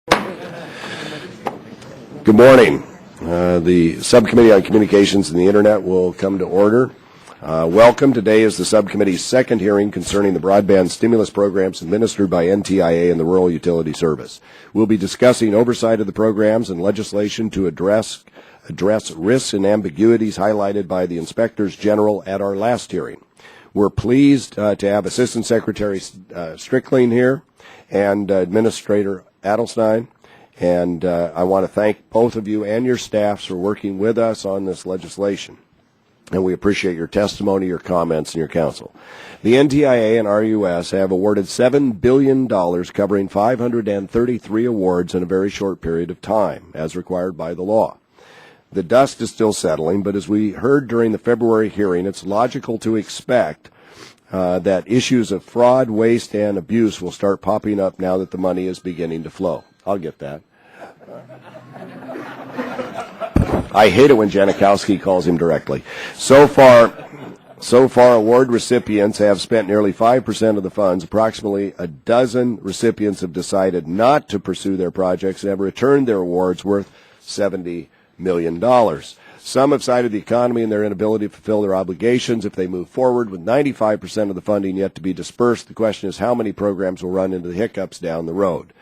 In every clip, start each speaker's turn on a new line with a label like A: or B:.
A: Good morning. The Subcommittee on Communications and the Internet will come to order. Welcome. Today is the Subcommittee's second hearing concerning the broadband stimulus programs administered by NTIA and the Rural Utility Service. We'll be discussing oversight of the programs and legislation to address risks and ambiguities highlighted by the Inspectors General at our last hearing. We're pleased to have Assistant Secretary Strickling here and Administrator Adelstein. And I want to thank both of you and your staffs for working with us on this legislation. And we appreciate your testimony, your comments, and your counsel. The NTIA and RUS have awarded $7 billion covering 533 awards in a very short period of time, as required by the law. The dust is still settling, but as we heard during the February hearing, it's logical to expect that issues of fraud, waste, and abuse will start popping up now that the money is beginning to flow. I'll get that. I hate it when Janikowski calls him directly. So far, award recipients have spent nearly 5% of the funds. Approximately a dozen recipients have decided not to pursue their projects and have returned their awards worth $70 million. Some have cited the economy and their inability to fulfill their obligations if they move forward. With 95% of the funding yet to be dispersed, the question is how many programs will run into the hiccups down the road.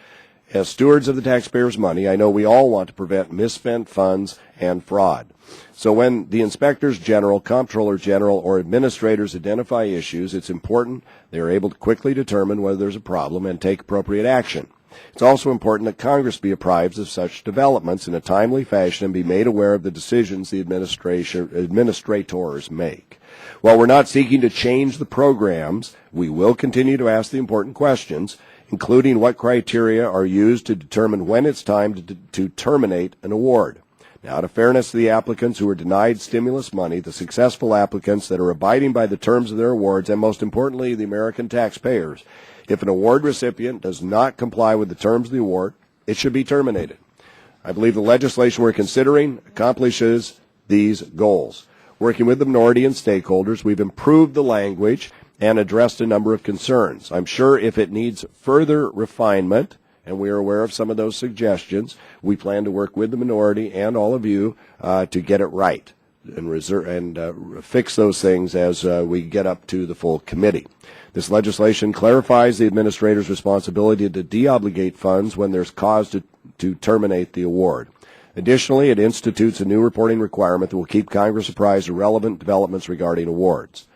A: As stewards of the taxpayers' money, I know we all want to prevent misspent funds and fraud. So when the Inspectors General, Comptroller General, or administrators identify issues, it's important they are able to quickly determine whether there's a problem and take appropriate action. It's also important that Congress be apprised of such developments in a timely fashion and be made aware of the decisions the administrators make. While we're not seeking to change the programs, we will continue to ask the important questions, including what criteria are used to determine when it's time to terminate an award. Now, out of fairness to the applicants who are denied stimulus money, the successful applicants that are abiding by the terms of their awards, and most importantly, the American taxpayers, if an award recipient does not comply with the terms of the award, it should be terminated. I believe the legislation we're considering accomplishes these goals. Working with the minority and stakeholders, we've improved the language and addressed a number of concerns. I'm sure if it needs further refinement, and we are aware of some of those suggestions, we plan to work with the minority and all of you to get it right and fix those things as we get up to the full committee. This legislation clarifies the administrator's responsibility to deobligate funds when there's cause to terminate the award. Additionally, it institutes a new reporting requirement that will keep Congress apprised of relevant developments regarding awards.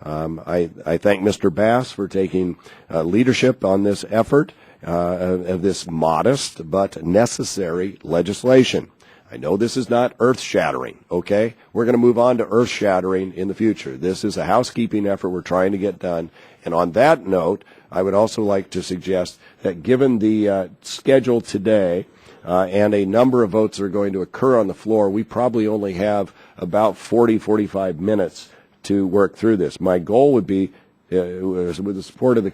A: I thank Mr. Bass for taking leadership on this effort of this modest but necessary legislation. I know this is not earth-shattering, okay? We're going to move on to earth-shattering in the future. This is a housekeeping effort we're trying to get done. And on that note, I would also like to suggest that given the schedule today and a number of votes that are going to occur on the floor, we probably only have about 45 minutes to work through this. My goal would be, with the support of the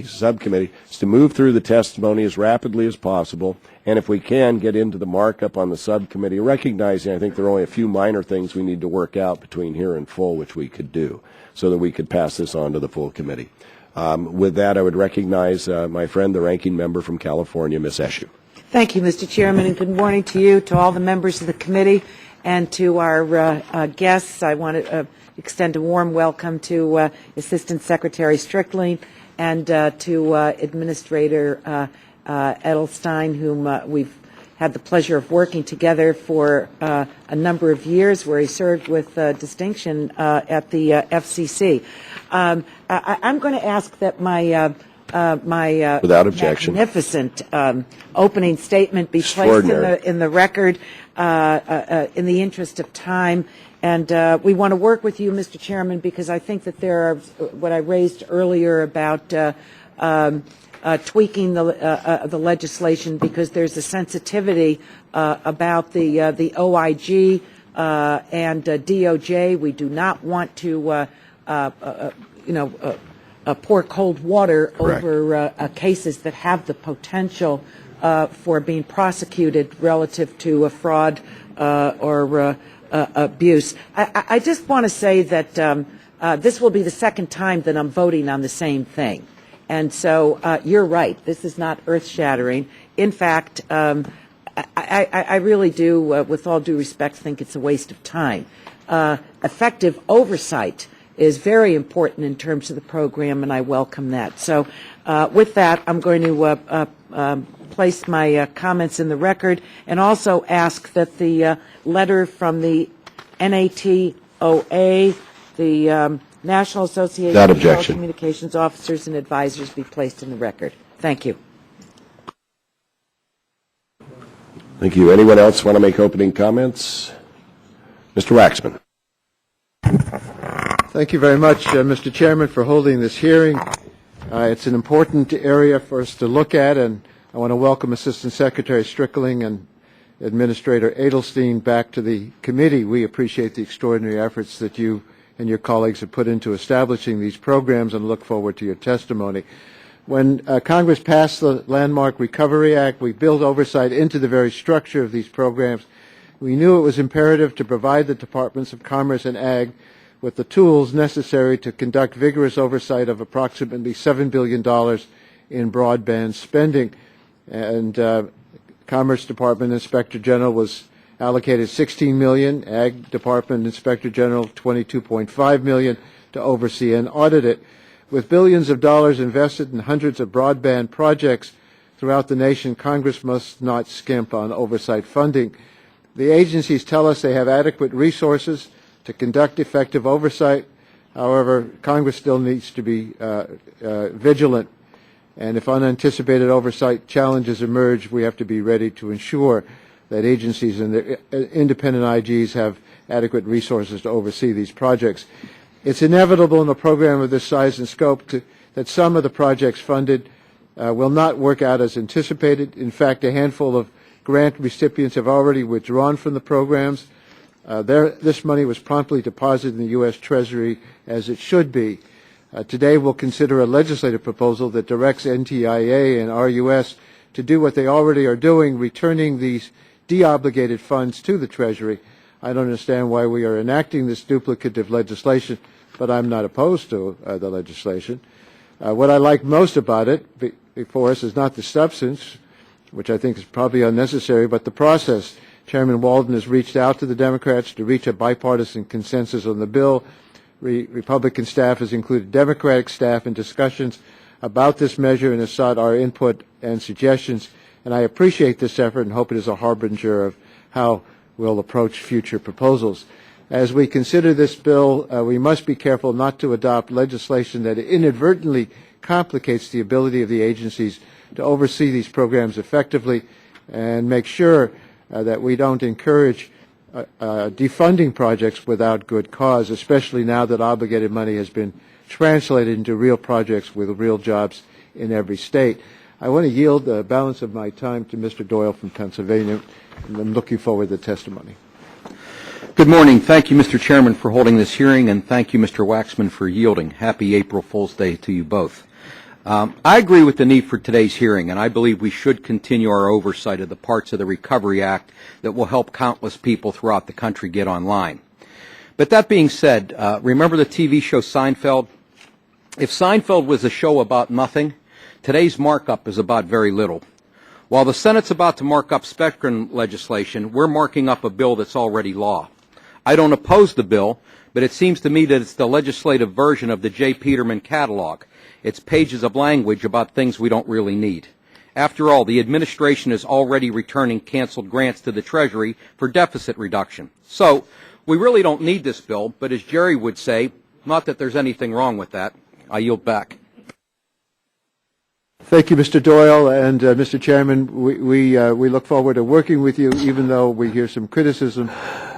A: subcommittee, is to move through the testimony as rapidly as possible, and if we can, get into the markup on the subcommittee, recognizing I think there are only a few minor things we need to work out between here and full, which we could do, so that we could pass this on to the full committee. With that, I would recognize my friend, the ranking member from California, Ms. Eshoo.
B: Thank you, Mr. Chairman, and good morning to you, to all the members of the committee, and to our guests. I want to extend a warm welcome to Assistant Secretary Strickling and to Administrator Edelstein, whom we've had the pleasure of working together for a number of years, where he served with distinction at the FCC. I'm going to ask that my
A: without objection,
B: magnificent opening statement be placed in the record in the interest of time. And we want to work with you, Mr. Chairman, because I think that there are what I raised earlier about tweaking the legislation, because there's a sensitivity about the OIG and DOJ. We do not want to, pour cold water
A: Correct.
B: over cases that have the potential for being prosecuted relative to a fraud or abuse. I just want to say that this will be the second time that I'm voting on the same thing. And so you're right. This is not earth-shattering. in fact, I really do, with all due respect, think it's a waste of time. Effective oversight is very important in terms of the program, and I welcome that. So with that, I'm going to place my comments in the record and also ask that the letter from the NATOA, the National Association of Telecommunications Officers and Advisors, be placed in the record. Thank you.
A: Thank you. Anyone else want to make opening comments? Mr. Waxman.
C: Thank you very much, Mr. Chairman, for holding this hearing. It's an important area for us to look at, and I want to welcome Assistant Secretary Strickling and Administrator Edelstein back to the committee. We appreciate the extraordinary efforts that you and your colleagues have put into establishing these programs and look forward to your testimony. When Congress passed the Landmark Recovery Act, we built oversight into the very structure of these programs. We knew it was imperative to provide the Departments of Commerce and Ag with the tools necessary to conduct vigorous oversight of approximately $7 billion in broadband spending. And Commerce Department Inspector General was allocated $16 million, Ag Department Inspector General $22.5 million to oversee and audit it. With billions of dollars invested in hundreds of broadband projects throughout the nation, Congress must not skimp on oversight funding. The agencies tell us they have adequate resources to conduct effective oversight. However, Congress still needs to be vigilant, and if unanticipated oversight challenges emerge, we have to be ready to ensure that agencies and their independent IGs have adequate resources to oversee these projects. It's inevitable in a program of this size and scope that some of the projects funded will not work out as anticipated. In fact, a handful of grant recipients have already withdrawn from the programs. This money was promptly deposited in the U.S. Treasury as it should be. Today we'll consider a legislative proposal that directs NTIA and RUS to do what they already are doing, returning these deobligated funds to the Treasury. I don't understand why we are enacting this duplicative legislation, but I'm not opposed to the legislation. What I like most about it before us is not the substance, which I think is probably unnecessary, but the process. Chairman Walden has reached out to the Democrats to reach a bipartisan consensus on the bill. Republican staff has included Democratic staff in discussions about this measure and has sought our input and suggestions. And I appreciate this effort and hope it is a harbinger of how we'll approach future proposals. As we consider this bill, we must be careful not to adopt legislation that inadvertently complicates the ability of the agencies to oversee these programs effectively and make sure that we don't encourage defunding projects without good cause, especially now that obligated money has been translated into real projects with real jobs in every state. I want to yield the balance of my time to Mr. Doyle from Pennsylvania, and I'm looking forward to the testimony.
D: Good morning. Thank you, Mr. Chairman, for holding this hearing, and thank you, Mr. Waxman, for yielding. Happy April Fool's Day to you both. I agree with the need for today's hearing, and I believe we should continue our oversight of the parts of the Recovery Act that will help countless people throughout the country get online. But that being said, remember the TV show Seinfeld? If Seinfeld was a show about nothing, today's markup is about very little. While the Senate's about to mark up spectrum legislation, we're marking up a bill that's already law. I don't oppose the bill, but it seems to me that it's the legislative version of the J. Peterman catalog. It's pages of language about things we don't really need. After all, the administration is already returning canceled grants to the Treasury for deficit reduction. So, we really don't need this bill, but as Jerry would say, not that there's anything wrong with that. I yield back.
C: Thank you, Mr. Doyle, and Mr. Chairman, we look forward to working with you, even though we hear some criticism.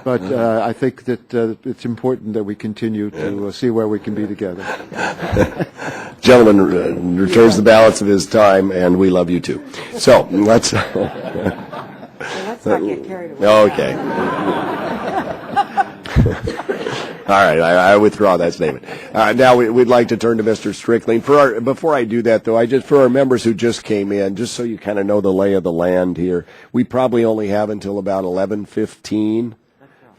C: But I think that it's important that we continue to see where we can be together.
A: Gentleman returns the balance of his time, and we love you too. So let's.
B: Let's not get carried away.
A: Okay. All right, I withdraw that statement. Now we'd like to turn to Mr. Strickling. Before I do that, though, for our members who just came in, just so you kind of know the lay of the land here, we probably only have until about 11:15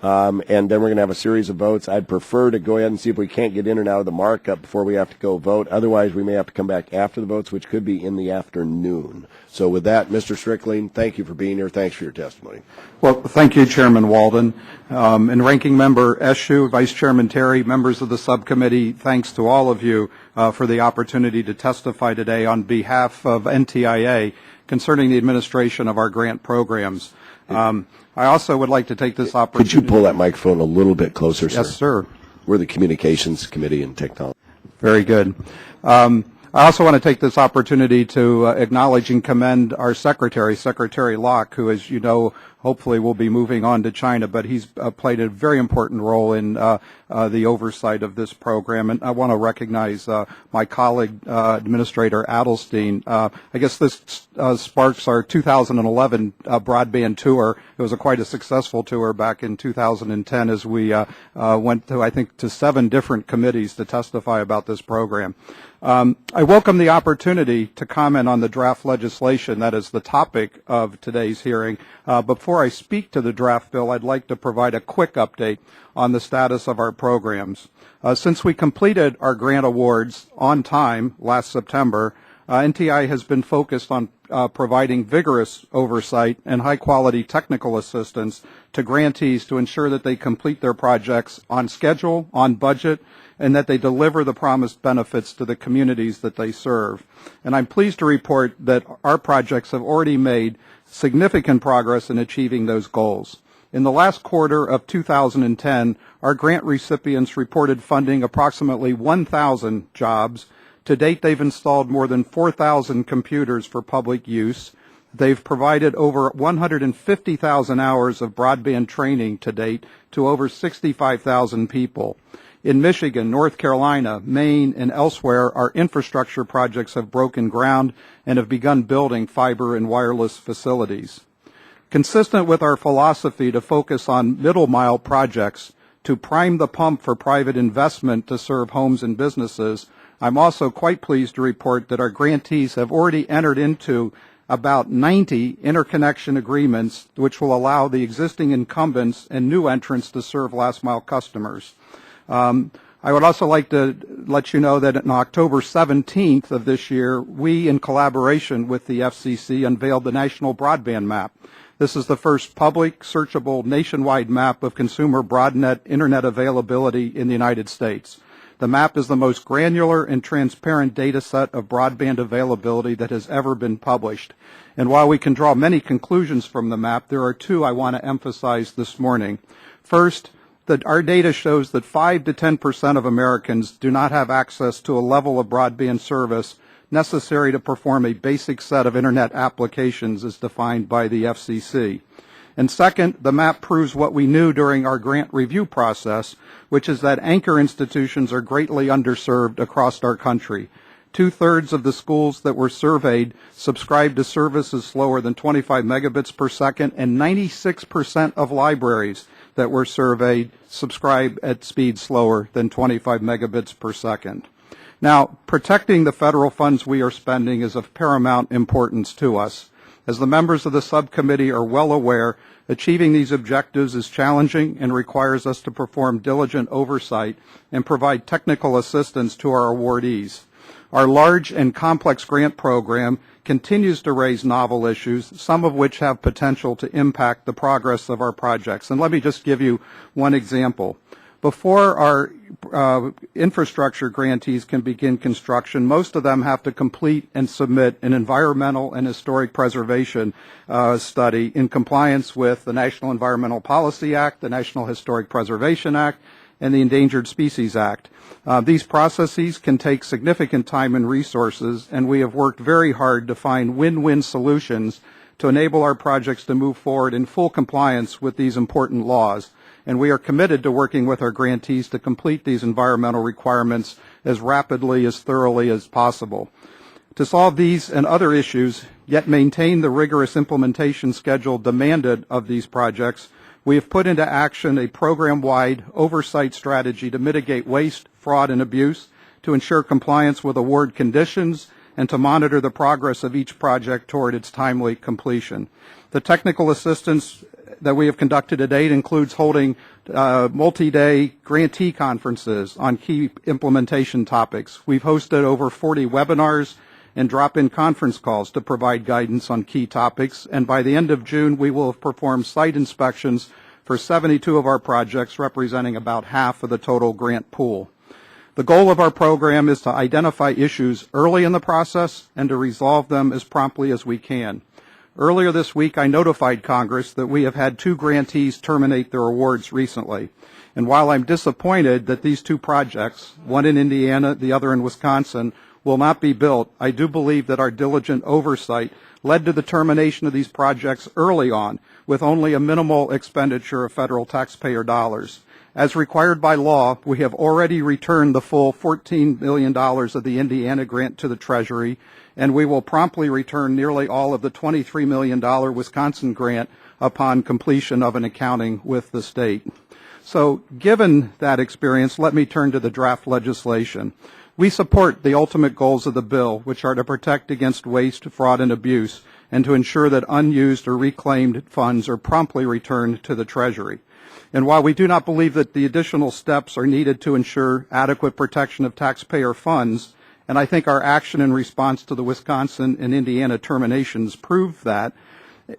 A: and then we're going to have a series of votes. I'd prefer to go ahead and see if we can't get in and out of the markup before we have to go vote. Otherwise, we may have to come back after the votes, which could be in the afternoon. So with that, Mr. Strickling, thank you for being here. Thanks for your testimony.
E: Well, thank you, Chairman Walden. And Ranking Member Eshoo, Vice Chairman Terry, members of the subcommittee, thanks to all of you for the opportunity to testify today on behalf of NTIA concerning the administration of our grant programs. I also would like to take this opportunity.
A: Could you pull that microphone a little bit closer, sir?
E: Yes, sir.
A: We're the Communications Committee and Technology.
E: Very good. I also want to take this opportunity to acknowledge and commend our Secretary, Secretary Locke, who, as you know, hopefully will be moving on to China, but he's played a very important role in the oversight of this program. And I want to recognize my colleague, Administrator Adelstein. I guess this sparks our 2011 broadband tour. It was quite a successful tour back in 2010 as we went to, I think, to 7 different committees to testify about this program. I welcome the opportunity to comment on the draft legislation that is the topic of today's hearing. Before I speak to the draft bill, I'd like to provide a quick update on the status of our programs. Since we completed our grant awards on time last September, NTI has been focused on providing vigorous oversight and high-quality technical assistance to grantees to ensure that they complete their projects on schedule, on budget, and that they deliver the promised benefits to the communities that they serve. And I'm pleased to report that our projects have already made significant progress in achieving those goals. In the last quarter of 2010, our grant recipients reported funding approximately 1,000 jobs. To date, they've installed more than 4,000 computers for public use. They've provided over 150,000 hours of broadband training to date to over 65,000 people. In Michigan, North Carolina, Maine, and elsewhere, our infrastructure projects have broken ground and have begun building fiber and wireless facilities. Consistent with our philosophy to focus on middle-mile projects to prime the pump for private investment to serve homes and businesses, I'm also quite pleased to report that our grantees have already entered into about 90 interconnection agreements which will allow the existing incumbents and new entrants to serve last-mile customers. I would also like to let you know that on October 17th of this year, we, in collaboration with the FCC, unveiled the National Broadband Map. This is the first public, searchable, nationwide map of consumer broadnet internet availability in the United States. The map is the most granular and transparent data set of broadband availability that has ever been published. And while we can draw many conclusions from the map, there are 2 I want to emphasize this morning. First, that our data shows that 5 to 10% of Americans do not have access to a level of broadband service necessary to perform a basic set of Internet applications as defined by the FCC. And second, the map proves what we knew during our grant review process, which is that anchor institutions are greatly underserved across our country. 2/3 of the schools that were surveyed subscribed to services slower than 25 megabits per second, and 96% of libraries that were surveyed subscribe at speeds slower than 25 megabits per second. Now, protecting the federal funds we are spending is of paramount importance to us. As the members of the subcommittee are well aware, achieving these objectives is challenging and requires us to perform diligent oversight and provide technical assistance to our awardees. Our large and complex grant program continues to raise novel issues, some of which have potential to impact the progress of our projects. And let me just give you one example. Before our infrastructure grantees can begin construction, most of them have to complete and submit an environmental and historic preservation study in compliance with the National Environmental Policy Act, the National Historic Preservation Act, and the Endangered Species Act. These processes can take significant time and resources, and we have worked very hard to find win-win solutions to enable our projects to move forward in full compliance with these important laws. And we are committed to working with our grantees to complete these environmental requirements as rapidly, as thoroughly as possible. To solve these and other issues, yet maintain the rigorous implementation schedule demanded of these projects, we have put into action a program-wide oversight strategy to mitigate waste, fraud, and abuse, to ensure compliance with award conditions, and to monitor the progress of each project toward its timely completion. The technical assistance that we have conducted to date includes holding multi-day grantee conferences on key implementation topics. We've hosted over 40 webinars and drop-in conference calls to provide guidance on key topics, and by the end of June, we will have performed site inspections for 72 of our projects, representing about half of the total grant pool. The goal of our program is to identify issues early in the process and to resolve them as promptly as we can. Earlier this week, I notified Congress that we have had 2 grantees terminate their awards recently. And while I'm disappointed that these 2 projects, one in Indiana, the other in Wisconsin, will not be built, I do believe that our diligent oversight led to the termination of these projects early on, with only a minimal expenditure of federal taxpayer dollars. As required by law, we have already returned the full $14 million of the Indiana grant to the Treasury, and we will promptly return nearly all of the $23 million Wisconsin grant upon completion of an accounting with the state. So, given that experience, let me turn to the draft legislation. We support the ultimate goals of the bill, which are to protect against waste, fraud, and abuse, and to ensure that unused or reclaimed funds are promptly returned to the Treasury. And while we do not believe that the additional steps are needed to ensure adequate protection of taxpayer funds, and I think our action in response to the Wisconsin and Indiana terminations prove that,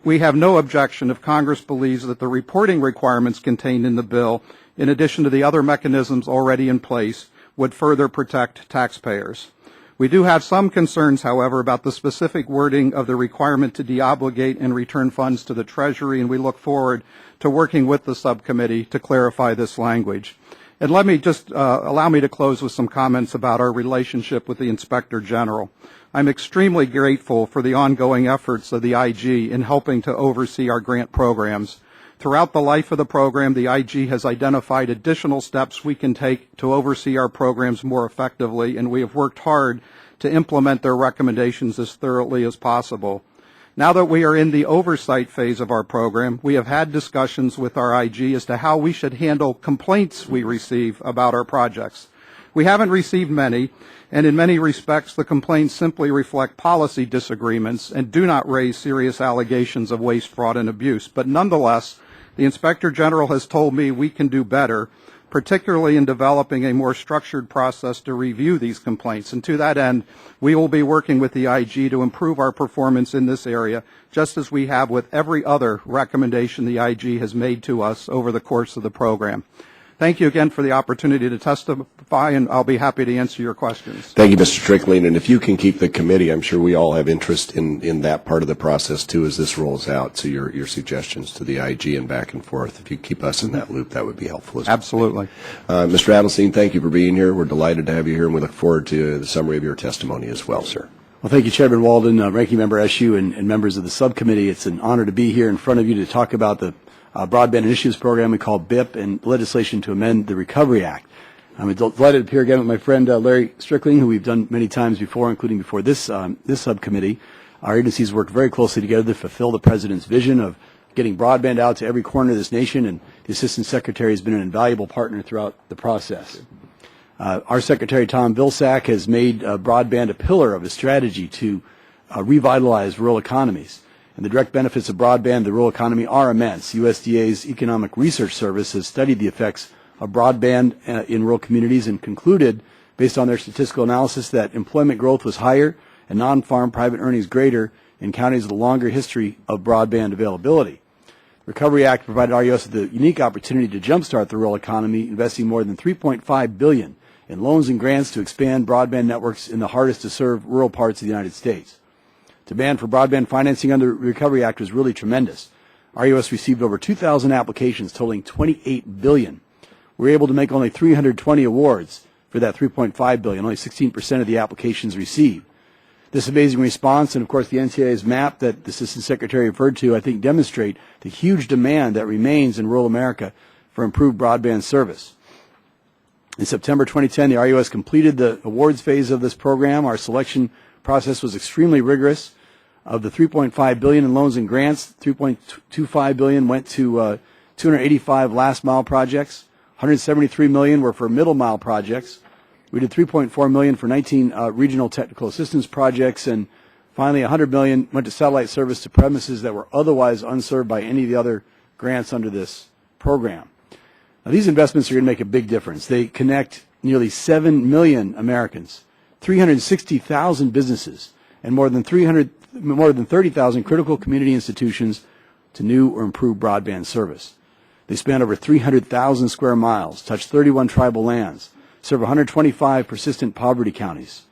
E: we have no objection if Congress believes that the reporting requirements contained in the bill, in addition to the other mechanisms already in place, would further protect taxpayers. We do have some concerns, however, about the specific wording of the requirement to deobligate and return funds to the Treasury, and we look forward to working with the subcommittee to clarify this language. And let me just allow me to close with some comments about our relationship with the Inspector General. I'm extremely grateful for the ongoing efforts of the IG in helping to oversee our grant programs. Throughout the life of the program, the IG has identified additional steps we can take to oversee our programs more effectively, and we have worked hard to implement their recommendations as thoroughly as possible. Now that we are in the oversight phase of our program, we have had discussions with our IG as to how we should handle complaints we receive about our projects. We haven't received many, and in many respects, the complaints simply reflect policy disagreements and do not raise serious allegations of waste, fraud, and abuse. But nonetheless, the Inspector General has told me we can do better, particularly in developing a more structured process to review these complaints. And to that end, we will be working with the IG to improve our performance in this area, just as we have with every other recommendation the IG has made to us over the course of the program. Thank you again for the opportunity to testify, and I'll be happy to answer your questions.
A: Thank you, Mr. Strickling. And if you can keep the committee, I'm sure we all have interest in that part of the process, too, as this rolls out. So your suggestions to the IG and back and forth, if you keep us in that loop, that would be helpful as well.
E: Absolutely.
A: Mr. Adelstein, thank you for being here. We're delighted to have you here, and we look forward to the summary of your testimony as well, sir.
F: Well, thank you, Chairman Walden, Ranking Member Eshoo, and members of the subcommittee. It's an honor to be here in front of you to talk about the Broadband Initiatives Program we call BIP and legislation to amend the Recovery Act. I'm delighted to appear again with my friend Larry Strickling, who we've done many times before, including before this subcommittee. Our agencies work very closely together to fulfill the President's vision of getting broadband out to every corner of this nation, and the Assistant Secretary has been an invaluable partner throughout the process. Our Secretary, Tom Vilsack, has made broadband a pillar of his strategy to revitalize rural economies. And the direct benefits of broadband to the rural economy are immense. USDA's Economic Research Service has studied the effects of broadband in rural communities and concluded, based on their statistical analysis, that employment growth was higher and non-farm private earnings greater in counties with a longer history of broadband availability. The Recovery Act provided RUS with the unique opportunity to jumpstart the rural economy, investing more than $3.5 billion in loans and grants to expand broadband networks in the hardest-to-serve rural parts of the United States. Demand for broadband financing under the Recovery Act was really tremendous. RUS received over 2,000 applications totaling $28 billion. We were able to make only 320 awards for that $3.5 billion, only 16% of the applications received. This amazing response, and of course the NTIA's map that the Assistant Secretary referred to, I think demonstrate the huge demand that remains in rural America for improved broadband service. In September 2010, the RUS completed the awards phase of this program. Our selection process was extremely rigorous. Of the $3.5 billion in loans and grants, $3.25 billion went to 285 last-mile projects. $173 million were for middle-mile projects. We did $3.4 million for 19 regional technical assistance projects, and finally $100 million went to satellite service to premises that were otherwise unserved by any of the other grants under this program. Now, these investments are going to make a big difference. They connect nearly 7 million Americans, 360,000 businesses, and more than 30,000 critical community institutions to new or improved broadband service. They span over 300,000 square miles, touch 31 tribal lands, serve 125 persistent poverty counties,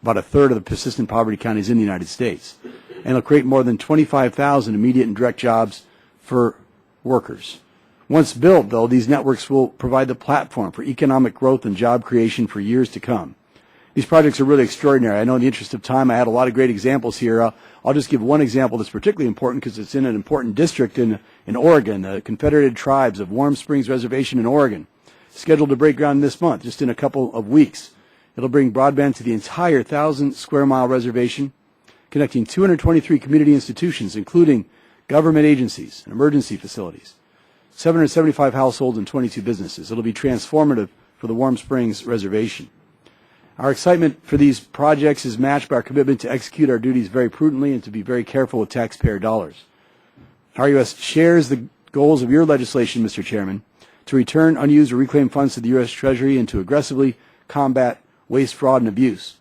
F: about a third of the persistent poverty counties in the United States, and it'll create more than 25,000 immediate and direct jobs for workers. Once built, though, these networks will provide the platform for economic growth and job creation for years to come. These projects are really extraordinary. I know in the interest of time, I had a lot of great examples here. I'll just give one example that's particularly important because it's in an important district in Oregon, the Confederated Tribes of Warm Springs Reservation in Oregon, scheduled to break ground this month, just in a couple of weeks. It'll bring broadband to the entire 1,000-square-mile reservation, connecting 223 community institutions, including government agencies and emergency facilities, 775 households and 22 businesses. It'll be transformative for the Warm Springs Reservation. Our excitement for these projects is matched by our commitment to execute our duties very prudently and to be very careful with taxpayer dollars. RUS shares the goals of your legislation, Mr. Chairman, to return unused or reclaimed funds to the U.S. Treasury and to aggressively combat waste, fraud, and abuse.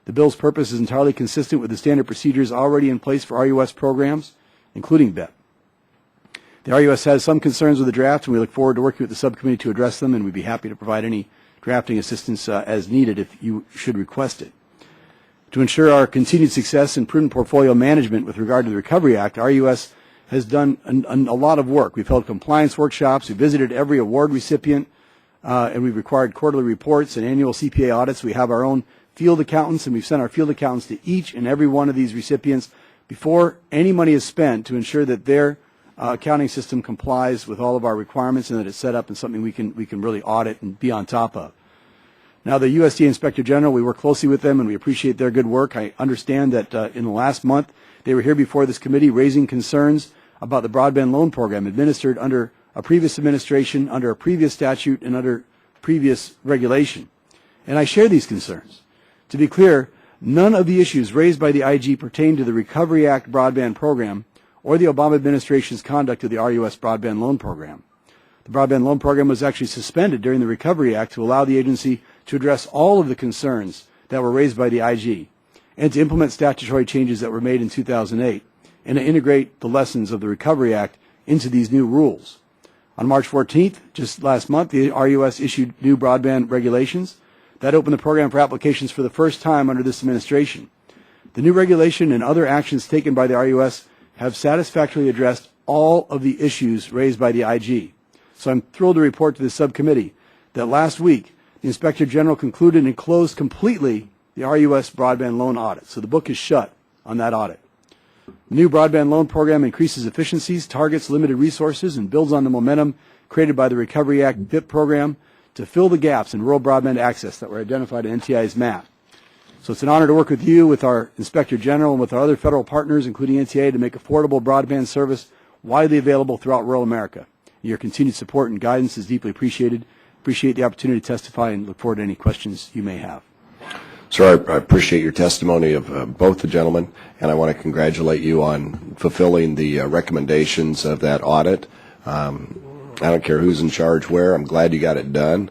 F: The bill's purpose is entirely consistent with the standard procedures already in place for RUS programs, including BIP. The RUS has some concerns with the draft, and we look forward to working with the subcommittee to address them, and we'd be happy to provide any drafting assistance as needed if you should request it. To ensure our continued success in prudent portfolio management with regard to the Recovery Act, RUS has done a lot of work. We've held compliance workshops, we've visited every award recipient, and we've required quarterly reports and annual CPA audits. We have our own field accountants, and we've sent our field accountants to each and every one of these recipients before any money is spent to ensure that their accounting system complies with all of our requirements and that it's set up and something we can really audit and be on top of. Now, the USDA Inspector General, we work closely with them and we appreciate their good work. I understand that in the last month they were here before this committee raising concerns about the broadband loan program administered under a previous administration, under a previous statute, and under previous regulation. And I share these concerns. To be clear, none of the issues raised by the IG pertain to the Recovery Act broadband program or the Obama administration's conduct of the RUS broadband loan program. The broadband loan program was actually suspended during the Recovery Act to allow the agency to address all of the concerns that were raised by the IG and to implement statutory changes that were made in 2008 and to integrate the lessons of the Recovery Act into these new rules. On March 14th, just last month, the RUS issued new broadband regulations that opened the program for applications for the first time under this administration. The new regulation and other actions taken by the RUS have satisfactorily addressed all of the issues raised by the IG. So I'm thrilled to report to the subcommittee that last week, the Inspector General concluded and closed completely the RUS broadband loan audit. So the book is shut on that audit. The new broadband loan program increases efficiencies, targets limited resources, and builds on the momentum created by the Recovery Act BIP program to fill the gaps in rural broadband access that were identified in NTIA's map. So it's an honor to work with you, with our Inspector General, and with our other federal partners, including NTIA, to make affordable broadband service widely available throughout rural America. Your continued support and guidance is deeply appreciated. Appreciate the opportunity to testify and look forward to any questions you may have.
A: Sir, I appreciate your testimony of both the gentlemen, and I want to congratulate you on fulfilling the recommendations of that audit. I don't care who's in charge where. I'm glad you got it done.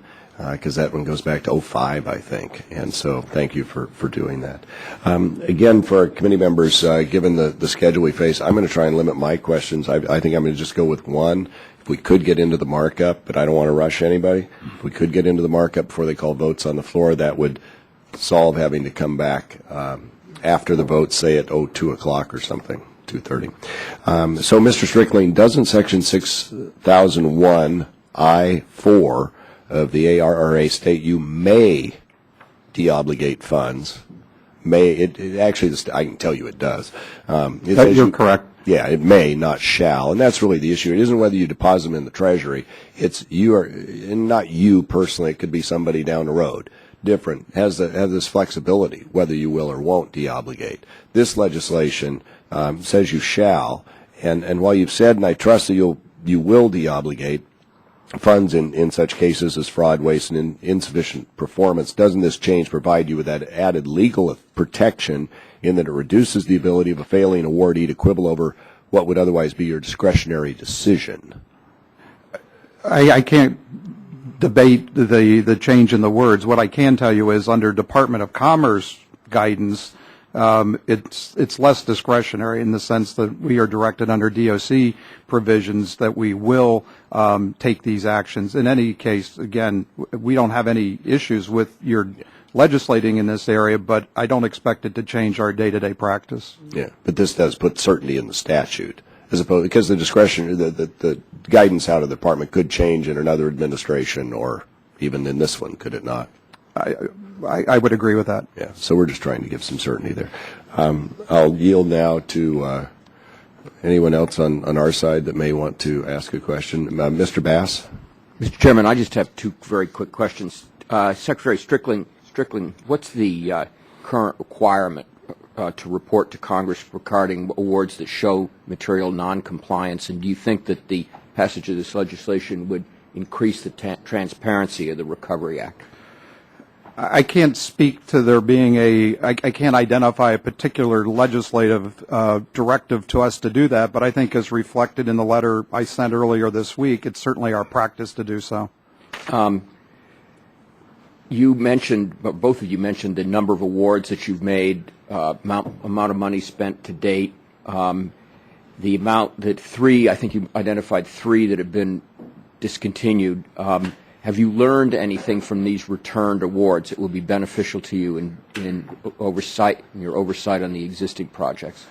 A: Because that one goes back to 2005, I think. And so thank you for doing that. Again, for our committee members, given the schedule we face, I'm going to try and limit my questions. I think I'm going to just go with one. If we could get into the markup, but I don't want to rush anybody. If we could get into the markup before they call votes on the floor, that would solve having to come back after the vote, say at 2 o'clock or something, 2:30. So, Mr. Strickling, doesn't Section 6001 I-4 of the ARRA state you may deobligate funds? Actually, I can tell you it does.
E: You're correct.
A: Yeah, it may, not shall, and that's really the issue. It isn't whether you deposit them in the Treasury. It's you are, and not you personally. It could be somebody down the road. Different has this flexibility whether you will or won't deobligate. This legislation says you shall, and while you've said, and I trust that you will deobligate funds in such cases as fraud, waste, and insufficient performance, doesn't this change provide you with that added legal protection in that it reduces the ability of a failing awardee to quibble over what would otherwise be your discretionary decision.
E: I can't debate the change in the words. What I can tell you is under Department of Commerce guidance, it's less discretionary in the sense that we are directed under DOC provisions that we will take these actions. In any case, again, we don't have any issues with your legislating in this area, but I don't expect it to change our day-to-day practice.
A: Yeah, but this does put certainty in the statute, as opposed because the discretion, the guidance out of the department could change in another administration, or even in this one, could it not?
E: I would agree with that.
A: Yeah, so we're just trying to give some certainty there. I'll yield now to anyone else on our side that may want to ask a question. Mr. Bass?
G: Mr. Chairman, I just have two very quick questions. Secretary Strickland, what's the current requirement to report to Congress regarding awards that show material noncompliance, and do you think that the passage of this legislation would increase the transparency of the Recovery Act?
E: I can't speak to there being I can't identify a particular legislative directive to us to do that, but I think as reflected in the letter I sent earlier this week, it's certainly our practice to do so.
G: You mentioned, both of you mentioned the number of awards that you've made, amount of money spent to date, the amount that I think you identified 3 that have been discontinued. Have you learned anything from these returned awards that will be beneficial to you in your oversight on the existing projects?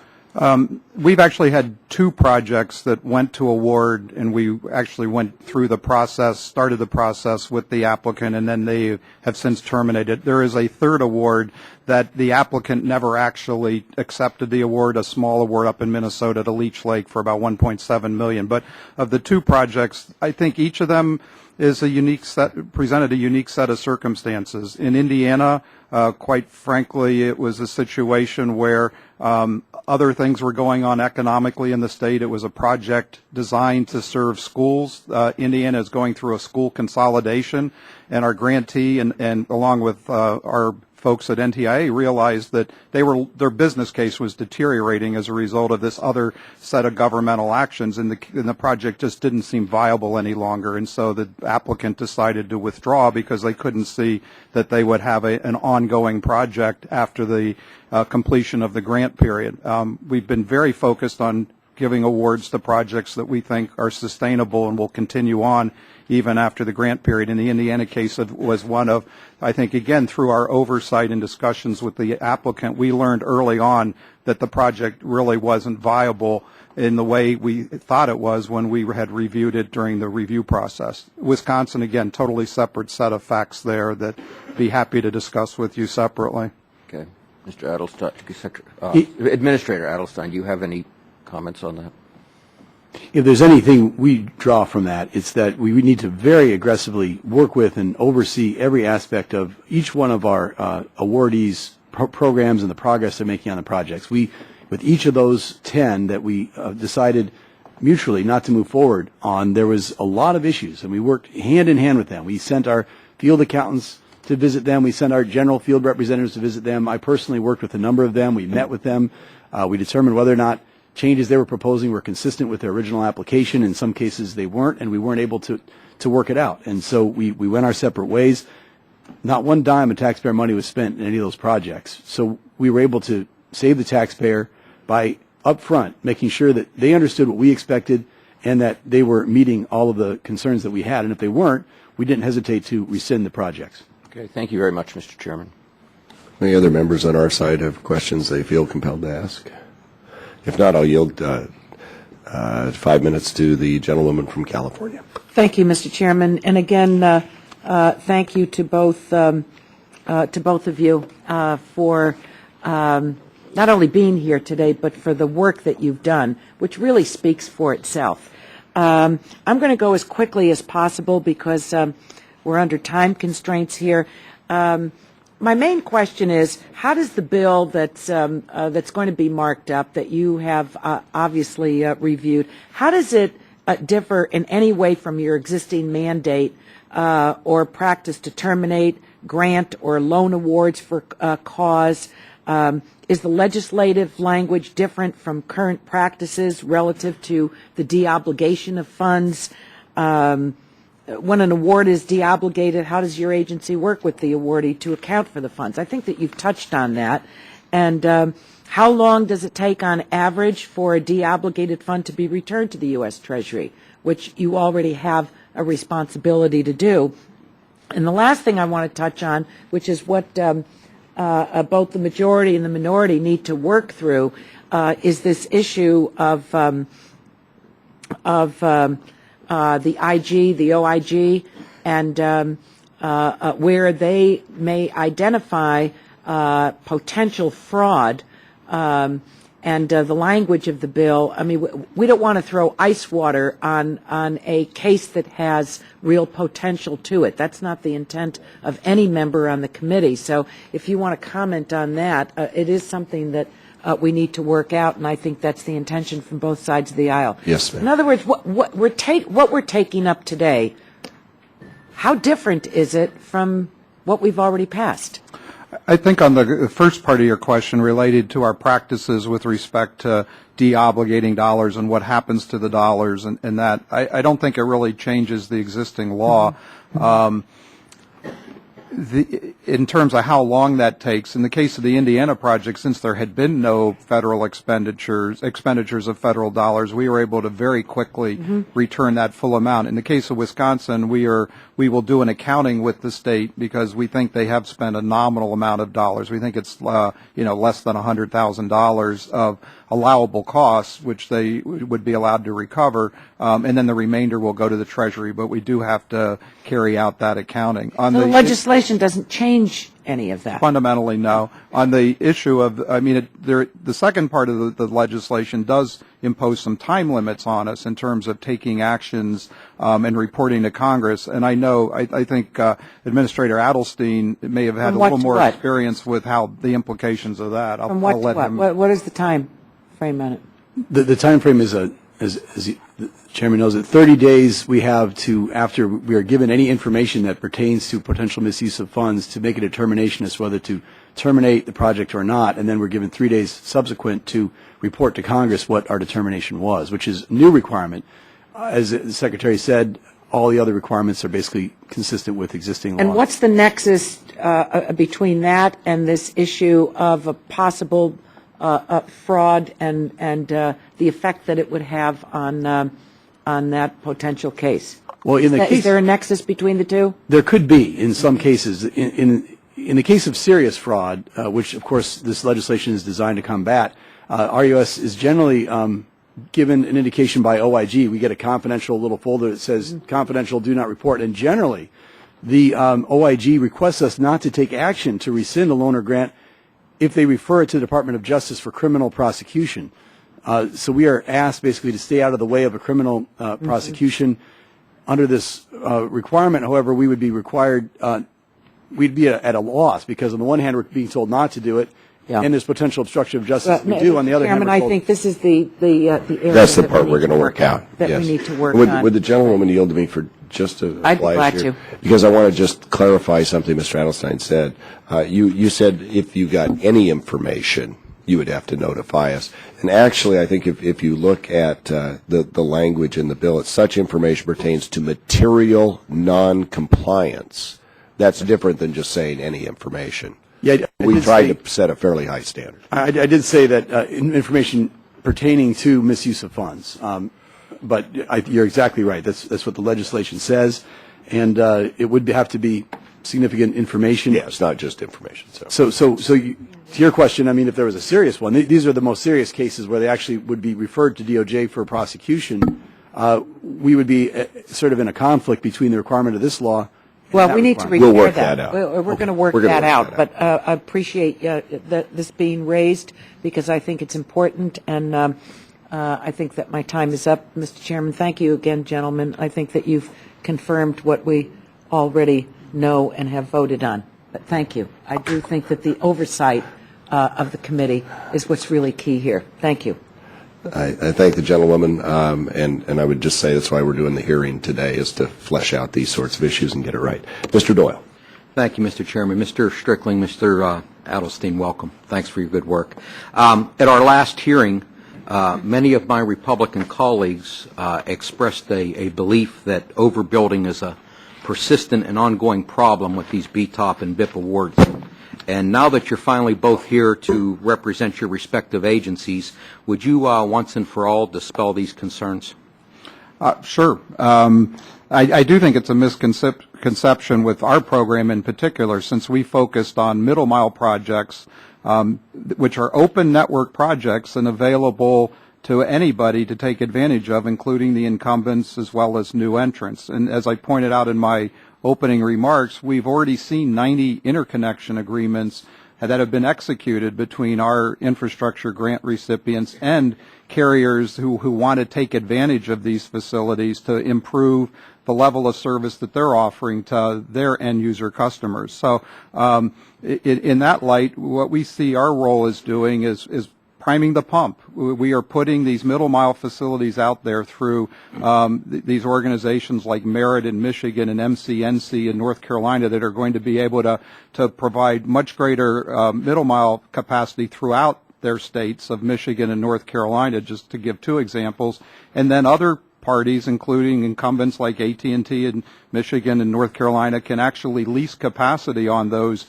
E: We've actually had 2 projects that went to award, and we actually went through the process, started the process with the applicant, and then they have since terminated. There is a 3rd award that the applicant never actually accepted the award, a small award up in Minnesota to Leech Lake for about $1.7 million. But of the 2 projects, I think each of them is presented a unique set of circumstances. In Indiana, quite frankly, it was a situation where other things were going on economically in the state. It was a project designed to serve schools. Indiana is going through a school consolidation, and our grantee and along with our folks at NTIA realized that their business case was deteriorating as a result of this other set of governmental actions, and the project just didn't seem viable any longer. And so the applicant decided to withdraw because they couldn't see that they would have an ongoing project after the completion of the grant period. We've been very focused on giving awards to projects that we think are sustainable and will continue on even after the grant period. In the Indiana case, it was one of, I think, again, through our oversight and discussions with the applicant, we learned early on that the project really wasn't viable in the way we thought it was when we had reviewed it during the review process. Wisconsin, again, totally separate set of facts there that I'd be happy to discuss with you separately.
G: Okay. Mr. Adelstein, Administrator Adelstein, do you have any comments on that?
F: If there's anything we draw from that, it's that we need to very aggressively work with and oversee every aspect of each one of our awardees' programs and the progress they're making on the projects. With each of those 10 that we decided mutually not to move forward on, there was a lot of issues, and we worked hand in hand with them. We sent our field accountants to visit them. We sent our general field representatives to visit them. I personally worked with a number of them. We met with them. We determined whether or not changes they were proposing were consistent with their original application. In some cases they weren't, and we weren't able to work it out. And so we went our separate ways. Not one dime of taxpayer money was spent in any of those projects. So we were able to save the taxpayer by up front making sure that they understood what we expected and that they were meeting all of the concerns that we had. And if they weren't, we didn't hesitate to rescind the projects.
G: Okay. Thank you very much, Mr. Chairman.
A: Any other members on our side have questions they feel compelled to ask? If not, I'll yield 5 minutes to the gentlewoman from California.
B: Thank you, Mr. Chairman. And again, thank you to both of you for not only being here today, but for the work that you've done, which really speaks for itself. I'm going to go as quickly as possible because we're under time constraints here. My main question is, how does the bill that's going to be marked up, that you have obviously reviewed, how does it differ in any way from your existing mandate or practice to terminate grant or loan awards for cause? Is the legislative language different from current practices relative to the deobligation of funds? When an award is deobligated, how does your agency work with the awardee to account for the funds? I think that you've touched on that. And how long does it take on average for a deobligated fund to be returned to the U.S. Treasury, which you already have a responsibility to do? And the last thing I want to touch on, which is what both the majority and the minority need to work through, is this issue of the IG, the OIG, and where they may identify potential fraud, and the language of the bill. I mean, we don't want to throw ice water on a case that has real potential to it. That's not the intent of any member on the committee. So if you want to comment on that, it is something that we need to work out, and I think that's the intention from both sides of the aisle.
A: Yes, ma'am.
B: In other words, what we're taking up today, how different is it from what we've already passed?
E: I think on the first part of your question related to our practices with respect to deobligating dollars and what happens to the dollars and that, I don't think it really changes the existing law. In terms of how long that takes, in the case of the Indiana project, since there had been no federal expenditures of federal dollars, we were able to very quickly return that full amount. In the case of Wisconsin, we will do an accounting with the state because we think they have spent a nominal amount of dollars. We think it's less than $100,000 of allowable costs, which they would be allowed to recover, and then the remainder will go to the Treasury. But we do have to carry out that accounting.
B: So the legislation doesn't change any of that?
E: Fundamentally, no. On the issue of, the second part of the legislation does impose some time limits on us in terms of taking actions and reporting to Congress. And I think Administrator Adelstein may have had a little more experience with how the implications of that.
B: From what to what? What is the time frame on it?
F: The time frame is, as the Chairman knows, 30 days we have to, after we are given any information that pertains to potential misuse of funds, to make a determination as to whether to terminate the project or not, and then we're given 3 days subsequent to report to Congress what our determination was, which is a new requirement. As the Secretary said, all the other requirements are basically consistent with existing law.
B: And what's the nexus between that and this issue of a possible fraud and the effect that it would have on that potential case?
F: Well,
B: Is there a nexus between the two?
F: There could be in some cases. In the case of serious fraud, which of course this legislation is designed to combat, RUS is generally given an indication by OIG. We get a confidential little folder that says confidential, do not report, and generally the OIG requests us not to take action to rescind a loan or grant if they refer it to the Department of Justice for criminal prosecution. So we are asked basically to stay out of the way of a criminal prosecution. Under this requirement, however, we would be required, we'd be at a loss because on the one hand we're being told not to do it, and there's potential obstruction of justice we do. On the other hand,
B: Chairman, I think this is the area
A: That's the part we're going to work out.
B: That
A: yes.
B: we need to work on.
A: Would the gentlewoman yield to me for just a
B: I'd be
A: flash
B: glad
A: here?
B: to.
A: Because I want to just clarify something Mr. Adelstein said. You said if you got any information, you would have to notify us. And actually, I think if you look at the language in the bill, it's such information pertains to material non-compliance. That's different than just saying any information.
F: Yeah,
A: we tried to set a fairly high standard.
F: I did say that information pertaining to misuse of funds, but you're exactly right. That's what the legislation says, and it would have to be significant information.
A: Yeah, it's not just information.
F: So to your question, I mean, if there was a serious one, these are the most serious cases where they actually would be referred to DOJ for prosecution. We would be sort of in a conflict between the requirement of this law.
B: Well, we need to repair
A: We'll work that out.
B: We're going to work that out. But I appreciate this being raised because I think it's important, and I think that my time is up. Mr. Chairman, thank you again, gentlemen. I think that you've confirmed what we already know and have voted on. But thank you. I do think that the oversight of the committee is what's really key here. Thank you.
A: I thank the gentlewoman, and I would just say that's why we're doing the hearing today, is to flesh out these sorts of issues and get it right. Mr. Doyle.
D: Thank you, Mr. Chairman. Mr. Strickling, Mr. Adelstein, welcome. Thanks for your good work. At our last hearing, many of my Republican colleagues expressed a belief that overbuilding is a persistent and ongoing problem with these BTOP and BIP awards. And now that you're finally both here to represent your respective agencies, would you once and for all dispel these concerns?
E: Sure. I do think it's a misconception with our program in particular, since we focused on middle mile projects, which are open network projects and available to anybody to take advantage of, including the incumbents as well as new entrants. And as I pointed out in my opening remarks, we've already seen 90 interconnection agreements that have been executed between our infrastructure grant recipients and carriers who want to take advantage of these facilities to improve the level of service that they're offering to their end user customers. So in that light, what we see our role as doing is priming the pump. We are putting these middle mile facilities out there through these organizations like Merit in Michigan and MCNC in North Carolina that are going to be able to provide much greater middle mile capacity throughout their states of Michigan and North Carolina, just to give two examples. And then other parties, including incumbents like AT&T in Michigan and North Carolina, can actually lease capacity on those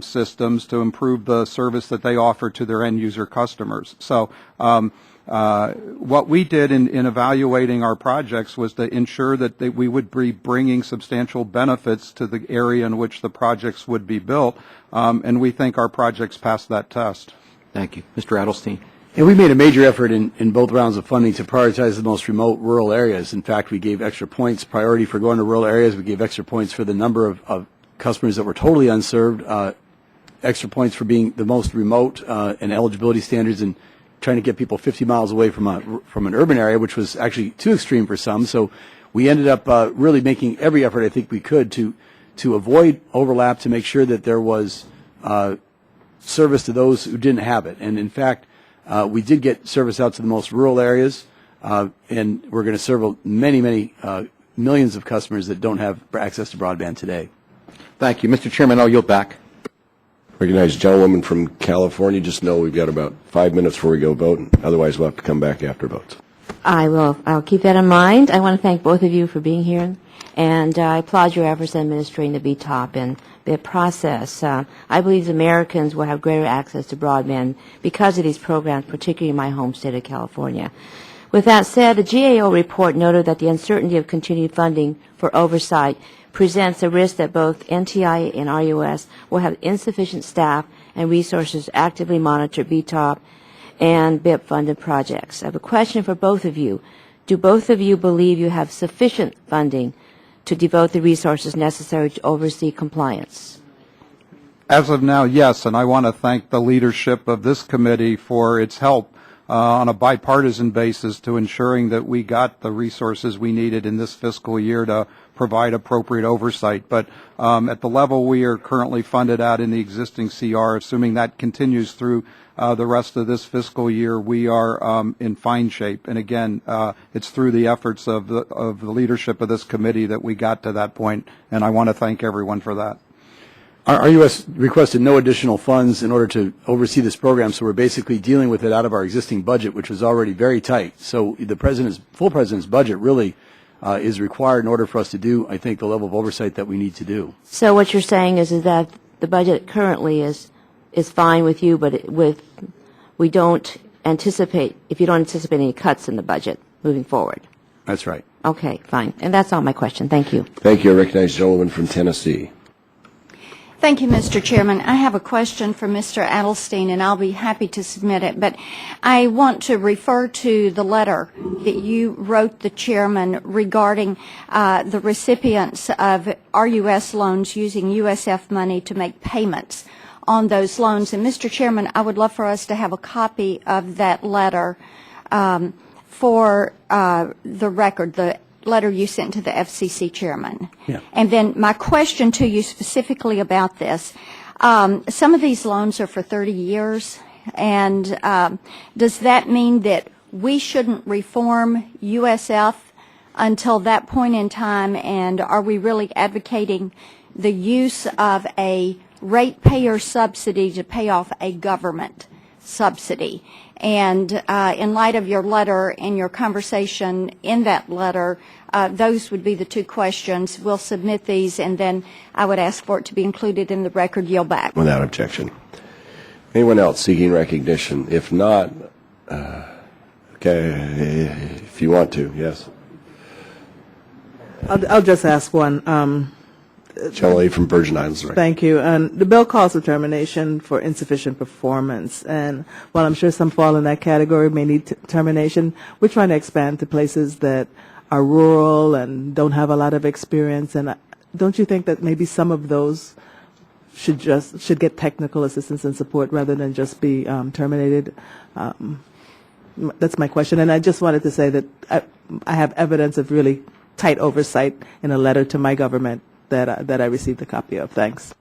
E: systems to improve the service that they offer to their end user customers. So what we did in evaluating our projects was to ensure that we would be bringing substantial benefits to the area in which the projects would be built, and we think our projects passed that test.
D: Thank you. Mr. Adelstein.
F: And we made a major effort in both rounds of funding to prioritize the most remote rural areas. In fact, we gave extra points, priority for going to rural areas. We gave extra points for the number of customers that were totally unserved, extra points for being the most remote and eligibility standards, and trying to get people 50 miles away from an urban area, which was actually too extreme for some. So we ended up really making every effort I think we could to avoid overlap, to make sure that there was service to those who didn't have it. And in fact, we did get service out to the most rural areas, and we're going to serve many millions of customers that don't have access to broadband today.
D: Thank you. Mr. Chairman, I'll yield back.
A: Recognize gentlewoman from California. Just know we've got about 5 minutes before we go vote. Otherwise, we'll have to come back after votes.
H: I'll keep that in mind. I want to thank both of you for being here, and I applaud your efforts in administering the BTOP and BIP process. I believe Americans will have greater access to broadband because of these programs, particularly in my home state of California. With that said, the GAO report noted that the uncertainty of continued funding for oversight presents a risk that both NTIA and RUS will have insufficient staff and resources to actively monitor BTOP and BIP-funded projects. I have a question for both of you. Do both of you believe you have sufficient funding to devote the resources necessary to oversee compliance?
E: As of now, yes, and I want to thank the leadership of this committee for its help on a bipartisan basis to ensuring that we got the resources we needed in this fiscal year to provide appropriate oversight. But at the level we are currently funded at in the existing CR, assuming that continues through the rest of this fiscal year, we are in fine shape. And again, it's through the efforts of the leadership of this committee that we got to that point, and I want to thank everyone for that.
F: Our RUS requested no additional funds in order to oversee this program, so we're basically dealing with it out of our existing budget, which was already very tight. So the full president's budget really is required in order for us to do, I think, the level of oversight that we need to do.
H: So what you're saying is that the budget currently is fine with you, but we don't anticipate, if you don't anticipate any cuts in the budget moving forward.
F: That's right.
H: Okay, fine. And that's all my question. Thank you.
A: Thank you. I recognize the gentleman from Tennessee.
I: Thank you, Mr. Chairman. I have a question for Mr. Adelstein, and I'll be happy to submit it. But I want to refer to the letter that you wrote the chairman regarding the recipients of RUS loans using USF money to make payments on those loans. And, Mr. Chairman, I would love for us to have a copy of that letter for the record, the letter you sent to the FCC chairman.
F: Yeah.
I: And then my question to you specifically about this, some of these loans are for 30 years, and does that mean that we shouldn't reform USF until that point in time, and are we really advocating the use of a ratepayer subsidy to pay off a government subsidy. And in light of your letter and your conversation in that letter, those would be the two questions. We'll submit these, and then I would ask for it to be included in the record. Yield back.
A: Without objection. Anyone else seeking recognition? If not, okay, if you want to, yes.
J: I'll just ask one.
A: Generally from Virgin Islands. Right.
J: Thank you. And the bill calls for termination for insufficient performance. And while I'm sure some fall in that category, may need termination, we're trying to expand to places that are rural and don't have a lot of experience. And don't you think that maybe some of those should get technical assistance and support rather than just be terminated? That's my question. And I just wanted to say that I have evidence of really tight oversight in a letter to my government that I received a copy of. Thanks.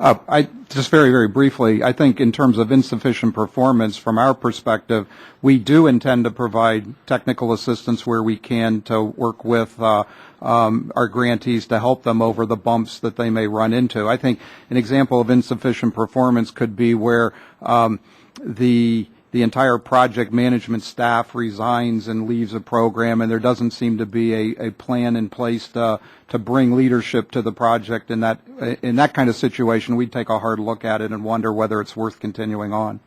E: I just very, very briefly, I think in terms of insufficient performance, from our perspective, we do intend to provide technical assistance where we can to work with our grantees to help them over the bumps that they may run into. I think an example of insufficient performance could be where the entire project management staff resigns and leaves a program, and there doesn't seem to be a plan in place to bring leadership to the project. In that kind of situation, we'd take a hard look at it and wonder whether it's worth continuing on.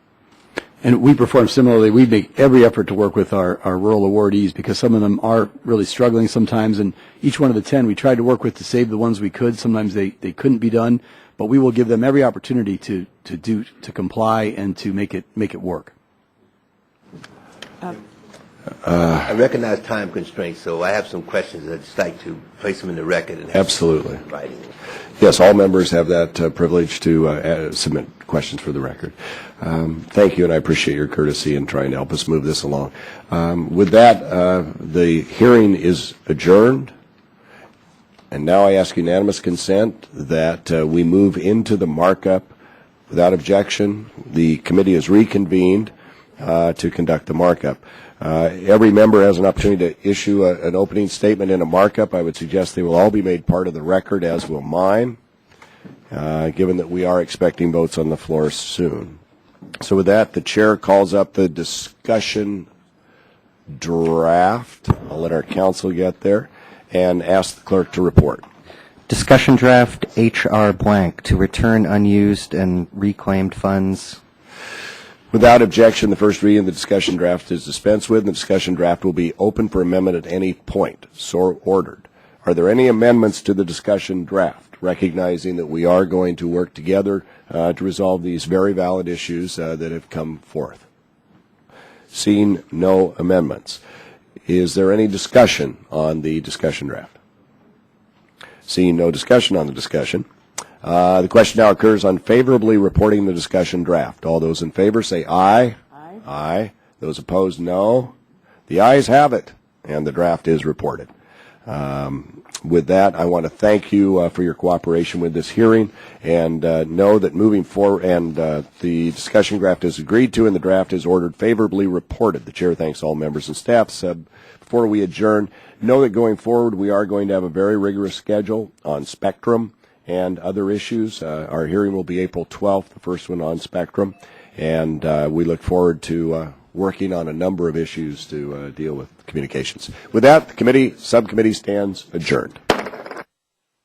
F: And we perform similarly. We make every effort to work with our rural awardees because some of them are really struggling sometimes, and each one of the 10 we tried to work with to save the ones we could. Sometimes they couldn't be done, but we will give them every opportunity to comply and to make it work.
K: I recognize time constraints, so I have some questions. I'd just like to place them in the record. And
A: Absolutely.
K: Writing.
A: Yes, all members have that privilege to submit questions for the record. Thank you, and I appreciate your courtesy in trying to help us move this along. With that, the hearing is adjourned. And now I ask unanimous consent that we move into the markup without objection. The committee is reconvened to conduct the markup. Every member has an opportunity to issue an opening statement in a markup. I would suggest they will all be made part of the record, as will mine, given that we are expecting votes on the floor soon. So with that, the chair calls up the discussion draft. I'll let our counsel get there and ask the clerk to report.
L: Discussion draft HR blank to return unused and reclaimed funds.
A: Without objection, the first reading of the discussion draft is dispensed with, and the discussion draft will be open for amendment at any point. So ordered. Are there any amendments to the discussion draft, recognizing that we are going to work together to resolve these very valid issues that have come forth? Seeing no amendments. Is there any discussion on the discussion draft? Seeing no discussion on the discussion. The question now occurs on favorably reporting the discussion draft. All those in favor say aye. Aye. Aye. Those opposed, no. The ayes have it, and the draft is reported. With that, I want to thank you for your cooperation with this hearing, and know that moving forward, and the discussion draft is agreed to, and the draft is ordered favorably reported. The chair thanks all members and staff. Before we adjourn, know that going forward, we are going to have a very rigorous schedule on Spectrum and other issues. Our hearing will be April 12th, the first one on Spectrum, and we look forward to working on a number of issues to deal with communications. With that, the subcommittee stands adjourned.